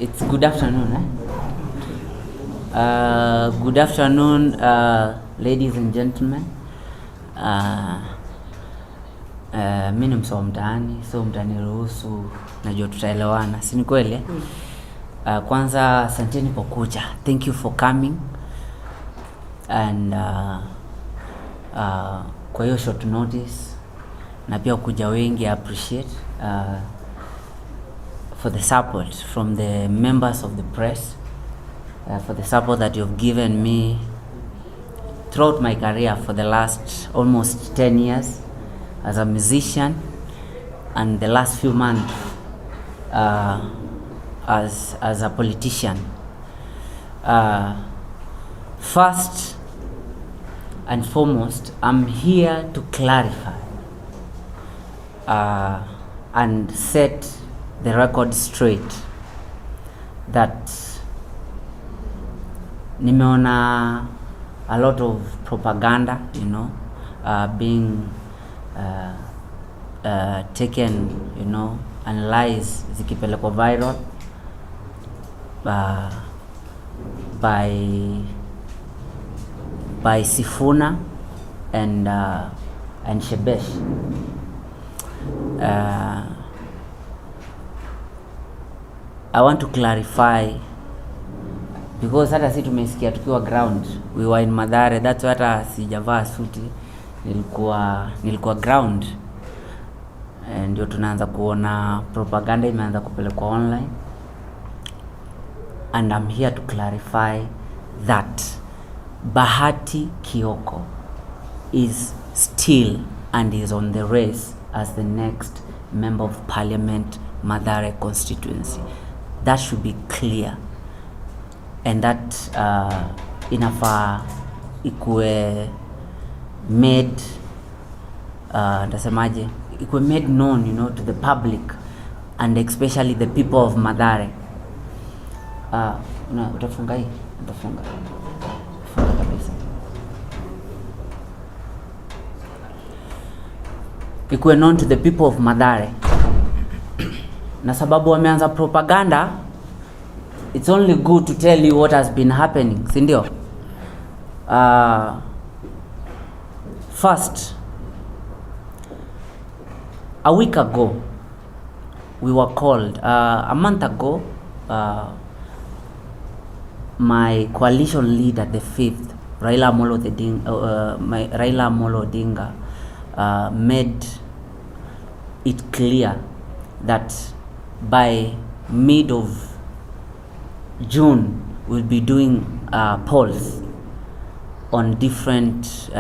It's good afternoon. Good afternoon, ladies and gentlemen. Mimi ni msoma mtaani, so mtaniruhusu, najua tutaelewana, si ni kweli? Kwanza asanteni kwa kuja. Thank you for coming. And kwa hiyo short notice na pia kuja wengi, I appreciate for the support from the members of the press, for the support that you've given me throughout my career for the last almost 10 years as a musician, and the last few months as a politician. First and foremost, I'm here to clarify and set the record straight that nimeona a lot of propaganda, being taken, and lies zikipelekwa viral by Sifuna and Shebesh. I want to clarify because hata si tumesikia tukiwa ground, we were in Mathare, that's why hata sijavaa suti, nilikuwa ground, ndio tunaanza kuona propaganda imeanza kupelekwa online. And I'm here to clarify that Bahati Kioko is still and is on the race as the next member of parliament, Mathare constituency. That should be clear, and that inafaa ikuwe made ndasemaje, ikuwe made known, to the public and especially the people of Mathare. Utafunga hii? Utafunga kabisa. Ikuwe known to the people of Mathare. Na sababu wameanza propaganda, it's only good to tell you what has been happening, si ndio? First, a week ago, we were called, a month ago, my coalition leader, the 5th, Raila Amolo Odinga, made it clear that by mid of June we'll be doing polls on different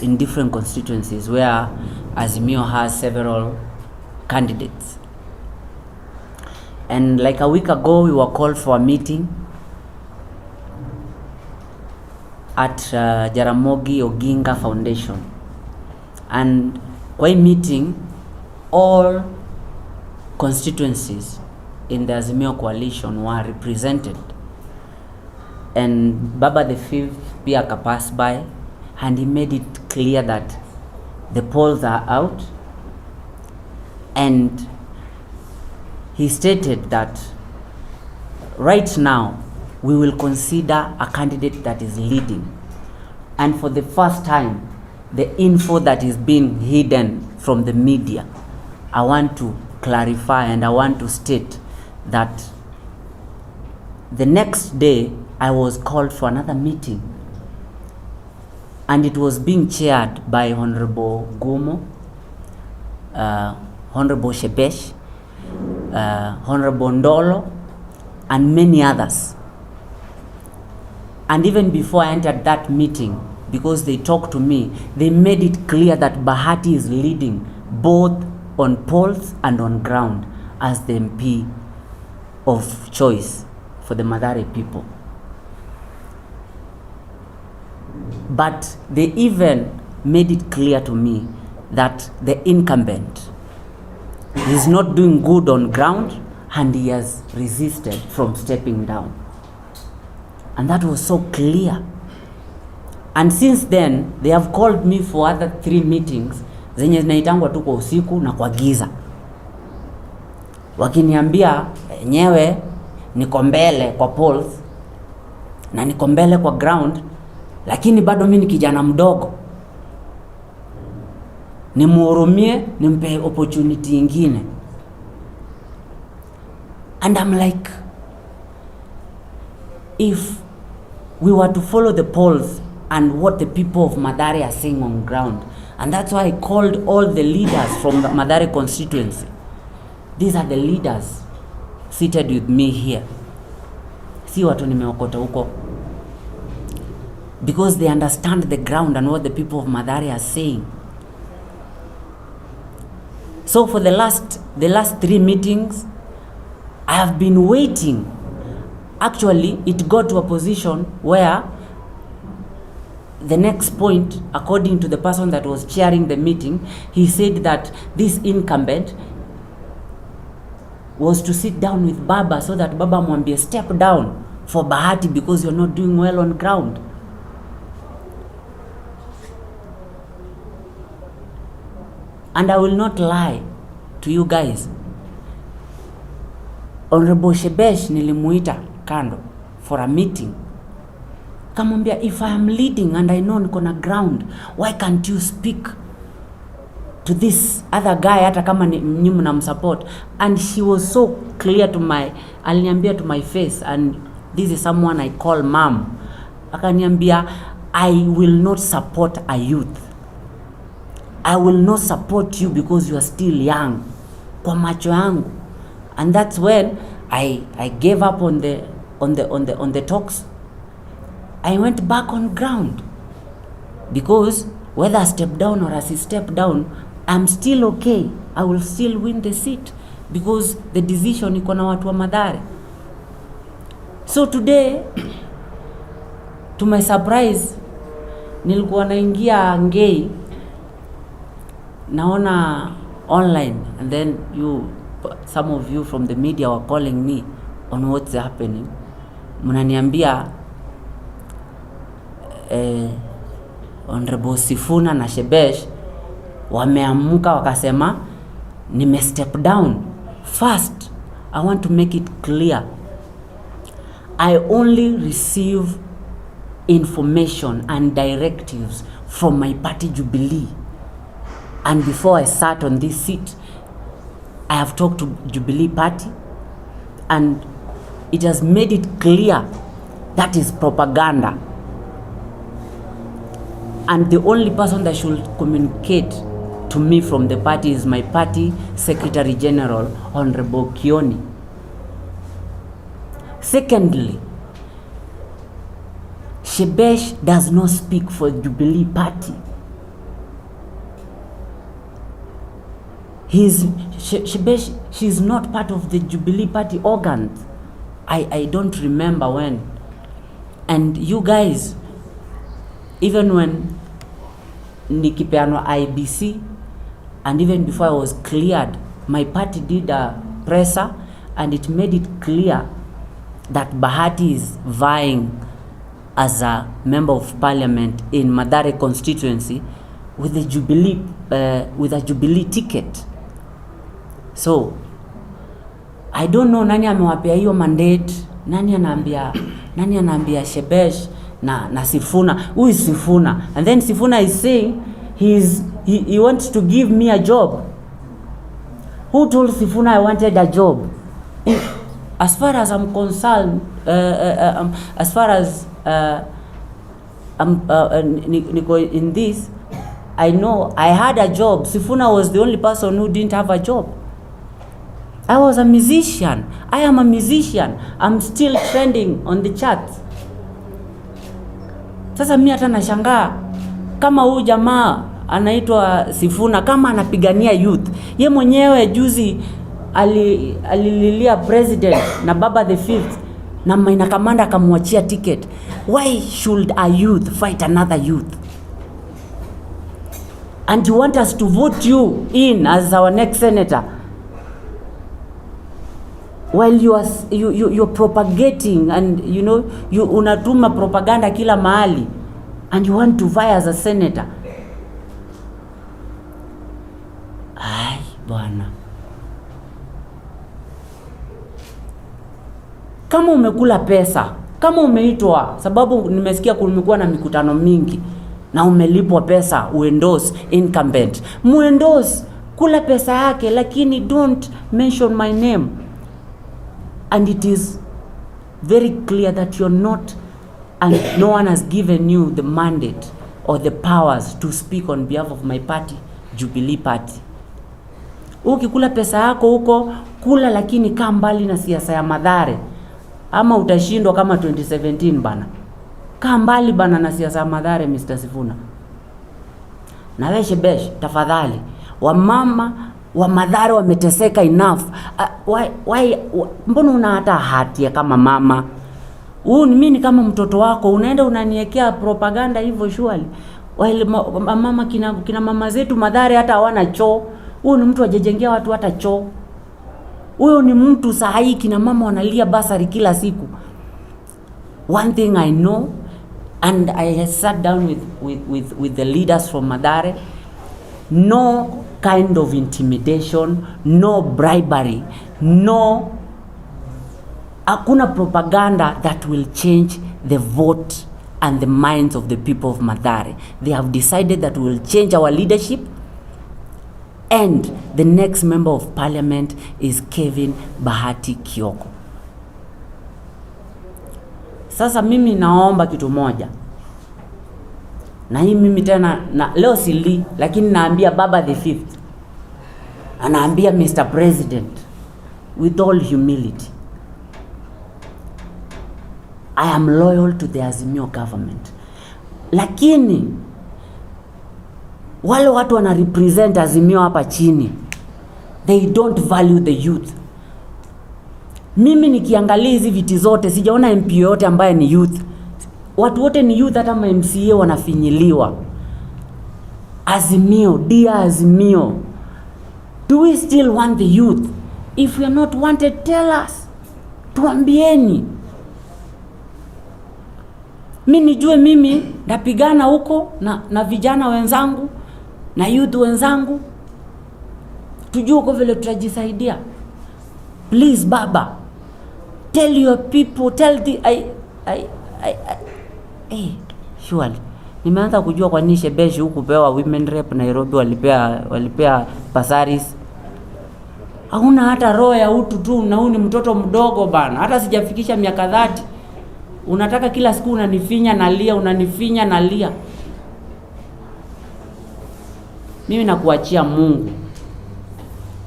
in different constituencies where Azimio has several candidates. And like a week ago, we were called for a meeting at Jaramogi Oginga Foundation, and kwa meeting all constituencies in the Azimio coalition were represented, and Baba the 5th pia akapass by, and he made it clear that the polls are out, and he stated that right now we will consider a candidate that is leading, and for the first time the info that is being hidden from the media, I want to clarify and I want to state that the next day I was called for another meeting, and it was being chaired by Honorable Gumo, Honorable Shebesh, Honorable Ndolo, and many others. And even before I entered that meeting, because they talked to me, they made it clear that Bahati is leading both on polls and on ground as the MP of choice for the Mathare people. But they even made it clear to me that the incumbent is not doing good on ground, and he has resisted from stepping down. And that was so clear. And since then, they have called me for other 3 meetings zenye zinaitangwa tu kwa usiku na kwa giza, wakiniambia nyewe niko mbele kwa polls na niko mbele kwa ground, lakini bado mimi ni kijana mdogo, nimuhurumie, nimpe opportunity nyingine. And I'm like, if we were to follow the polls and what the people of Mathare are saying on ground, and that's why I called all the leaders from the Mathare constituency. These are the leaders seated with me here. Si watu nimeokota huko. Because they understand the ground and what the people of Mathare are saying. So for the last 3 meetings, I have been waiting. Actually, it got to a position where the next point, according to the person that was chairing the meeting, he said that this incumbent was to sit down with Baba so that Baba mwambie step down for Bahati because you're not doing well on ground. And I will not lie to you guys. Honorable Shebesh nilimuita kando for a meeting. Kamwambia, if I am leading and I know niko na ground, why can't you speak to this other guy hata kama nyinyi mnamsupport? And she was so clear to aliniambia to my face, and this is someone I call mom. Akaniambia, I will not support a youth. I will not support you because you are still young. Kwa macho yangu. And that's when I gave up on the talks. I went back on ground because whether I step down or as I step down, I'm still okay. I will still win the seat because the decision iko na watu wa Mathare. So today, to my surprise, nilikuwa naingia Ngei, naona online, and then some of you from the media were calling me on what's happening. Mnaniambia Honorable Sifuna na Shebesh wameamuka wakasema nime step down. First, I want to make it clear, I only receive information and directives from my party Jubilee. And before I sat on this seat, I have talked to Jubilee Party, and it has made it clear that is propaganda. And the only person that should communicate to me from the party is my party Secretary General, Honorable Kioni. Secondly, Shebesh does not speak for Jubilee Party. Shebesh, she's not part of the Jubilee Party organs. I don't remember when. And you guys, even when nikipeano IBC, and even before I was cleared, my party did a presser, and it made it clear that Bahati is vying as a member of parliament in Mathare constituency with a Jubilee ticket. So I don't know nani amewapea hiyo mandate, nani anaambia Shebesh na Sifuna. Who is Sifuna? And then Sifuna is saying he wants to give me a job. Who told Sifuna I wanted a job? As far as I'm concerned, as far as Niko in this, I know I had a job. Sifuna was the only person who didn't have a job. I was a musician. I am a musician. I'm still trending on the charts. Sasa mimi hata nashangaa kama huyu jamaa anaitwa Sifuna kama anapigania youth. Ye mwenyewe juzi alililia president na baba the fifth na Maina Kamanda akamwachia ticket. Why should a youth fight another youth? And you want us to vote you in as our next senator while you're propagating, and you know you unatuma propaganda kila mahali, and you want to vie as a senator. Bwana, kama umekula pesa, kama umeitwa, sababu nimesikia kumekuwa na mikutano mingi na umelipwa pesa uendorse incumbent, muendorse, kula pesa yake, lakini don't mention my name. And it is very clear that you're not, and no one has given you the mandate or the powers to speak on behalf of my party, Jubilee Party. Ukikula pesa yako huko, kula, lakini kaa mbali na siasa ya Mathare, ama utashindwa kama 2017 bana. Kaa mbali bana na siasa ya Mathare, Mr. Sifuna. Na wewe Shebesh, tafadhali, wamama wa Mathare wameteseka enough. Why mbona una hata hatia kama mama? Mimi ni kama mtoto wako, unaenda unaniwekea propaganda hivyo shwali. Wale mama kina mama zetu Mathare hata hawana choo. Huyu ni mtu ajejengea watu hata choo. Huyo ni mtu sahi, kina mama wanalia basari kila siku. One thing I know, and I sat down with the leaders from Mathare, no kind of intimidation, no bribery, no, hakuna propaganda that will change the vote and the minds of the people of Mathare. They have decided that we will change our leadership, and the next member of parliament is Kevin Bahati Kioko. Sasa mimi naomba kitu moja, na hii mimi tena na leo sili, lakini naambia baba the fifth, anaambia Mr. President with all humility, I am loyal to the Azimio government, lakini wale watu wana represent Azimio hapa chini, they don't value the youth. Mimi nikiangalia hizi viti zote sijaona MP yote ambaye ni youth. Watu wote ni youth, hata MCA wanafinyiliwa. Azimio, dear Azimio, do we still want the youth? If we are not wanted, tell us. Tuambieni. Mimi nijue mimi napigana huko na vijana wenzangu na youth wenzangu. Tujue kwa vile tutajisaidia. Please baba, tell your people, tell the surely. Nimeanza kujua kwa nini Shebesh huku pewa women rep Nairobi walipea pasaris. Hauna hata roho ya utu tu, na huyu ni mtoto mdogo bana. Hata sijafikisha miaka 30. Unataka kila siku unanifinya nalia, unanifinya nalia. Mimi nakuachia Mungu.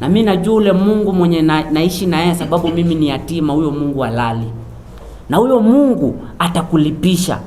Na mimi najua ule Mungu mwenye naishi na yeye, sababu mimi ni yatima, huyo Mungu halali. Na huyo Mungu atakulipisha.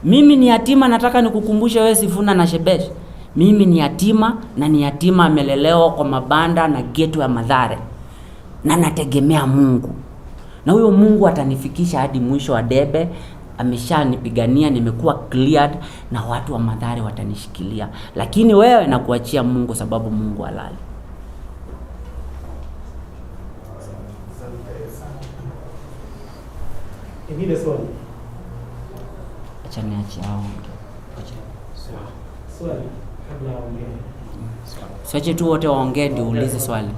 Mimi ni yatima, nataka nikukumbushe wewe Sifuna na Shebesh. Mimi ni yatima, na ni yatima amelelewa kwa mabanda na geto ya Mathare. Na nategemea Mungu. Na huyo Mungu atanifikisha hadi mwisho wa debe. Ameshanipigania, nimekuwa cleared, na watu wa Mathare watanishikilia. Lakini wewe nakuachia Mungu, sababu Mungu halali. Ingine swali. Acha niache hao. Swali kabla waongee. Siache tu wote waongee ndio uulize swali.